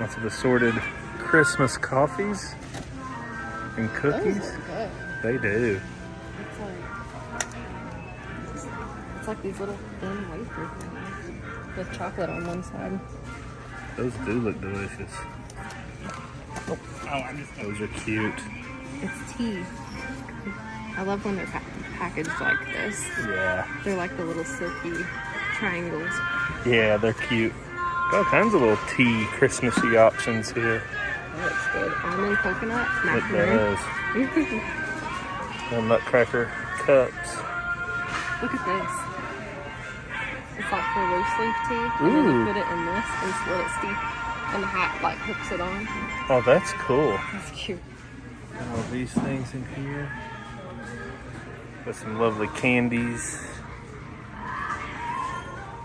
Lots of assorted Christmas coffees and cookies. Those look good. They do. It's like these little thin wafer things with chocolate on one side. Those do look delicious. Those are cute. It's tea. I love when they're packaged like this. Yeah. They're like the little silky triangles. Yeah, they're cute. All kinds of little tea Christmassy options here. That looks good. Almond coconut It macaroon. does. Little nutcracker cups. Look at this. It's like for loose leaf tea. And then you put it in this and split it steep. And the hat like hooks it on. Oh, that's cool. That's cute. All these things in here. Got some lovely candies.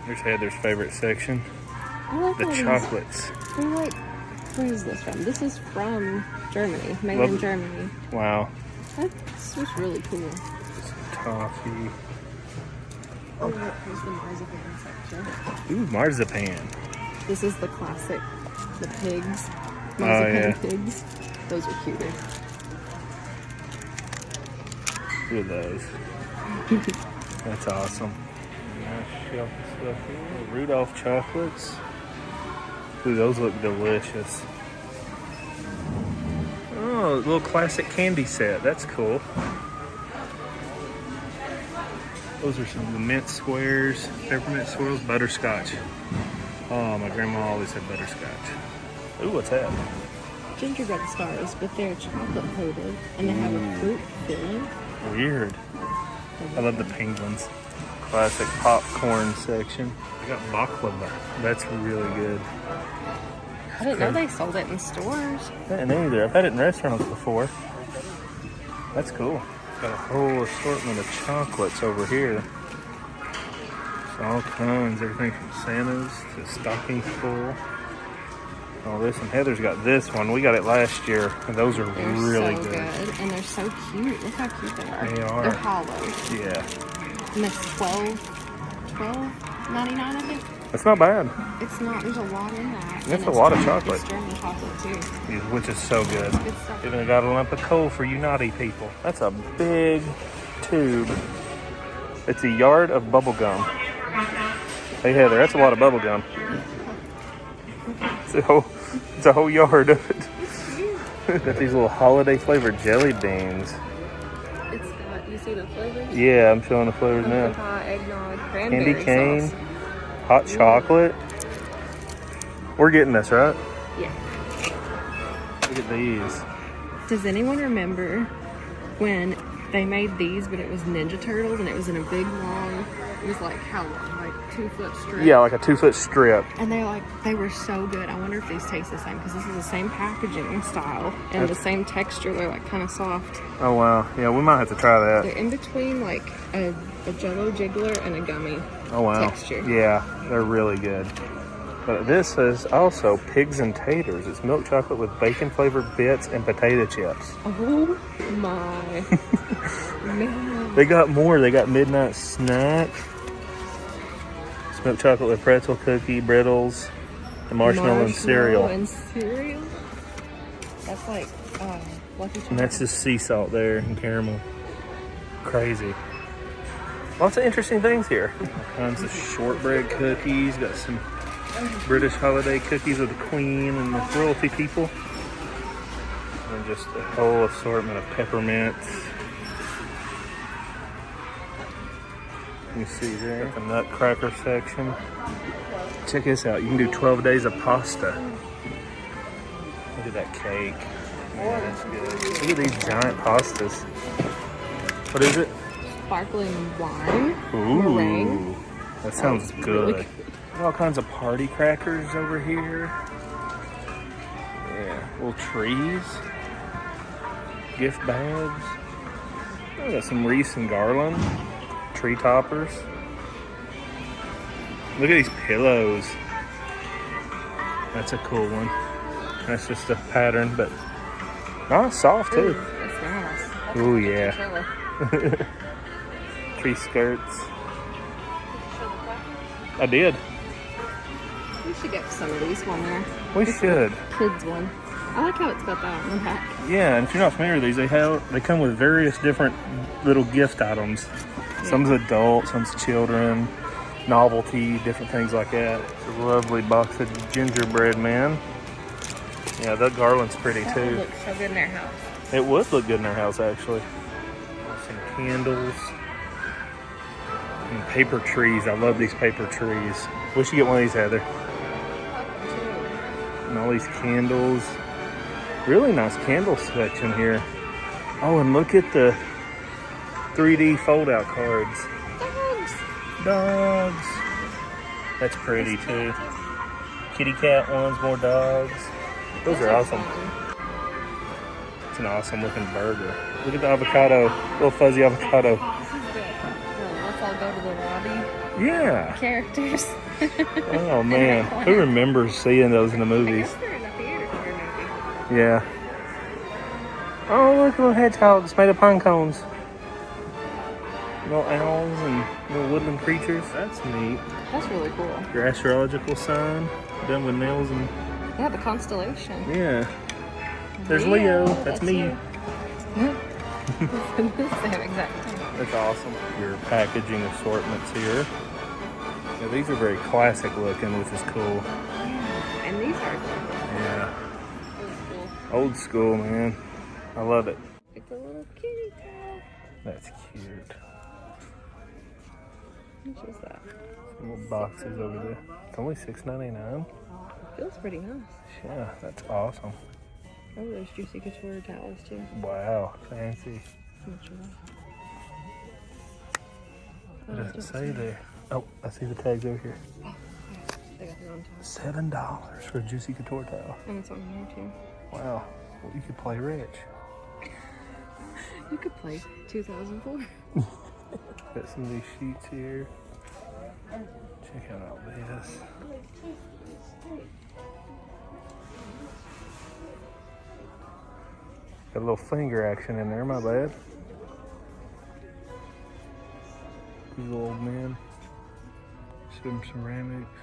Here's Heather's favorite section. I like The all chocolates. These. They're like, where is this from? This is from Germany, made in Germany. Wow. That's just really cool. Some toffee. Oh, look, here's the marzipan section. Ooh, marzipan. This is the classic, the pigs. Oh, Marzipan pigs. Those are cuter. Look at those. That's awesome. Nice shelf of stuff here. Rudolph chocolates. Ooh, those look delicious. Oh, a little classic candy set. That's cool. Those are some of the mint squares, peppermint swirls, butterscotch. Oh, my grandma always had butterscotch. Ooh, what's that? Gingerbread stars, but they're chocolate coated and they have a fruit filling. Weird. I love the penguins. Classic popcorn section. I got baklava. That's really good. I didn't know they sold it in stores. I didn't either. I've had it in restaurants before. That's cool. Got a whole assortment of chocolates over here. It's all kinds, everything from Santa's to stocking full. All this, and Heather's got this one. We got it last year, and those are They're really so good. And they're so cute. Look how cute they are. They are. They're hollow. Yeah. And it's $12.99, I think. That's not bad. It's not. There's a lot in that. That's And a lot of chocolate. It's German chocolate too. Which is so good. Good stuff. Even got a lump of coal for you naughty people. That's a big tube. It's a yard of bubble gum. Hey Heather, that's a lot of bubble gum. It's a whole yard of it. Got these little holiday flavored jelly beans. It's got, you see the flavors? Yeah, I'm showing the flavors Pumpkin now. pie, eggnog, Candy cranberry cane, sauce. hot chocolate. We're getting this, right? Yeah. Look at these. Does anyone remember when they made these, but it was Ninja Turtles and it was in a big long, it was like how long? Like 2 foot strip? Yeah, like a 2-foot strip. And they were so good. I wonder if these taste the same because this is the same packaging style and the same texture. They're like kind of soft. Oh wow. Yeah, we might have to try that. They're in between like a Jello jiggler and a gummy texture. Yeah, they're really good. But this is also pigs and taters. It's milk chocolate with bacon flavored bits and potato chips. Oh my man. They got more. They got midnight snack. It's milk chocolate with pretzel cookie, brittles, and marshmallow and cereal. That's like Lucky Charms. And that's just sea salt there and caramel. Crazy. Lots of interesting things here. All kinds of shortbread cookies. Got some British holiday cookies with the Queen and the royalty people. And just a whole assortment of peppermints. You see there, the nutcracker section. Check this out. You can do 12 days of pasta. Look at that cake. Yeah, that's good. Look at these giant pastas. What is it? Sparkling wine. Ooh, meringue. that sounds Really good. good. All kinds of party crackers over here. Yeah, little trees. Gift bags. Oh, got some wreaths and garland. Tree toppers. Look at these pillows. That's a cool one. That's just a pattern, but soft too. That's nice. That's Ooh, like yeah. chinchilla. Tree skirts. I did. You should get some of these one there. We should. Kids one. I like how it's got that on the back. Yeah, and if you're not familiar with these, they come with various different little gift items. Some's adult, some's children, novelty, different things like that. It's a lovely box of gingerbread man. Yeah, that garland's pretty That too. would look so good in their house. It would look good in our house, actually. Some candles. And paper trees. I love these paper trees. We should get one of these, Heather. And all these candles. Really nice candle section here. Oh, and look at the 3D fold-out cards. Dogs. Dogs. That's pretty, too. Kitty cat ones, more dogs. Those are awesome. It's an awesome looking burger. Look at the avocado, little fuzzy avocado. This is good. Well, let's all go to the lobby. Yeah. Characters. Oh man, who remembers seeing those in the I movies? guess they're in the theater for a movie. Yeah. Oh, look, little hedgehogs made of pine cones. Little owls and little woodland creatures. That's neat. That's really cool. Your astrological sign, done with nails and Yeah, the constellation. yeah. There's Leo. That's me. you. Same exact thing. That's awesome. Your packaging assortments here. Yeah, these are very classic looking, which is cool. Yeah, and these are Yeah. really cool. Old school, man. I love it. It's a little kitty towel. That's cute. How much is that? Some little boxes over there. It's only $6.99. It feels pretty nice. Yeah, that's awesome. Oh, there's Juicy Couture towels too. Wow, fancy. How much are they? What does it say there? Oh, I see the tags over here. They got their own towels. $7 for a Juicy Couture towel. And it's on here too. Wow, well, you could play rich. You could play 2004. Got some of these sheets here. Check out all this. Got a little finger action in there, my bad. These old men. Some ceramics.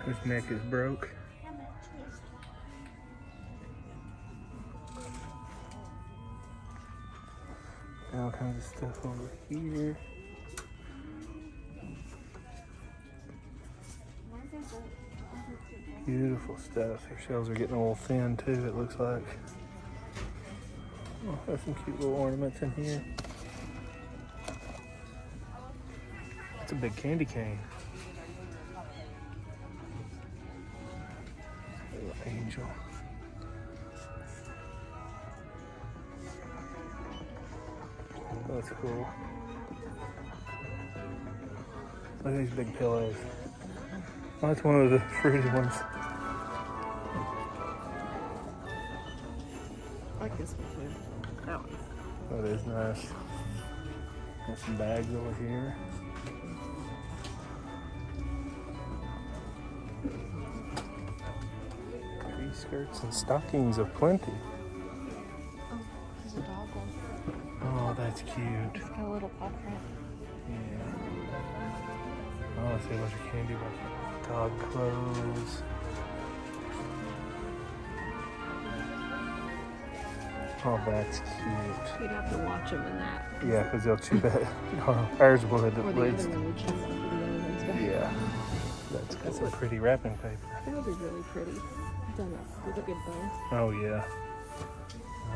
His neck is broke. All kinds of stuff over here. Beautiful stuff. Their shells are getting a little thin too, it looks like. Oh, there's some cute little ornaments in here. It's a big candy cane. Little angel. That's cool. Look at these big pillows. Oh, that's one of the fruity ones. I like this one too. That one. That is nice. Got some bags over here. Tree skirts and stockings of plenty. Oh, there's a dog one. Oh, that's cute. It's got a little paw print. Yeah. Oh, I see a bunch of candy bars. Dog clothes. Oh, that's cute. You'd have to watch them in that. Yeah, because they'll chew that. Oh, ours would Or at the least. other one would chew up the other ones back. Yeah. That's got some pretty wrapping paper. That would be really pretty. Done up with a good bow. Oh, yeah.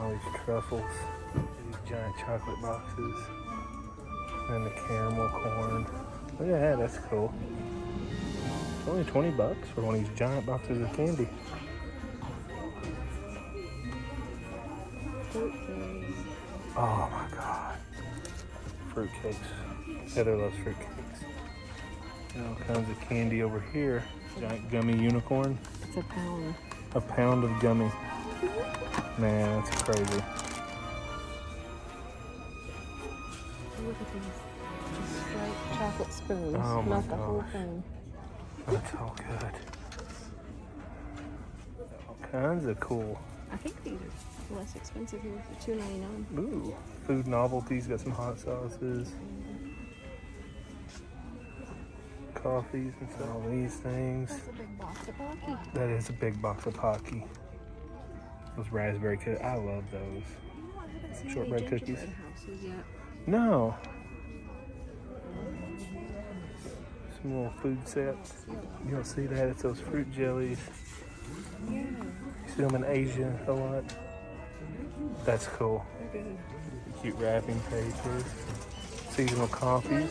All these truffles. These giant chocolate boxes. And the caramel corn. Look at that, that's cool. It's only $20 for one of these giant boxes of candy. Fruitcakes. Oh my god. Fruitcakes. Heather loves fruitcakes. And all kinds of candy over here. Giant gummy unicorn. It's a pound. A pound of gummy. Man, that's crazy. Look at these. Just straight chocolate spoons. Oh my Not the whole gosh. thing. That's all good. All kinds of cool. I think these are less expensive here for $2.99. Ooh, food novelties. Got some hot sauces. coffees and stuff. All these things. That's a big box of Pocky. That is a big box of Pocky. Those raspberry cookies. I love those. You know, I haven't seen Shortbread any cookies. gingerbread houses yet. No. Some little food sets. You don't see that. It's those fruit jellies. Yeah. You see them in Asia a lot. That's cool. They're good. Cute wrapping papers. Seasonal coffees.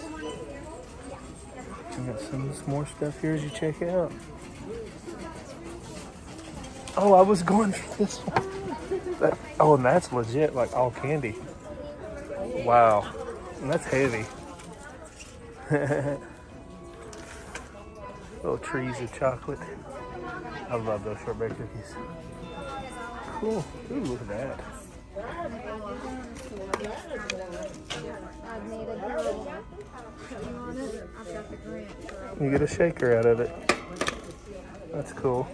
We got some more stuff here as you check out. Oh, I was going for this one. Oh, and that's legit, like all candy. Wow. And that's heavy. Little trees of chocolate. I love those shortbread cookies. Cool. Ooh, look at that. You get a shaker out of it. That's cool.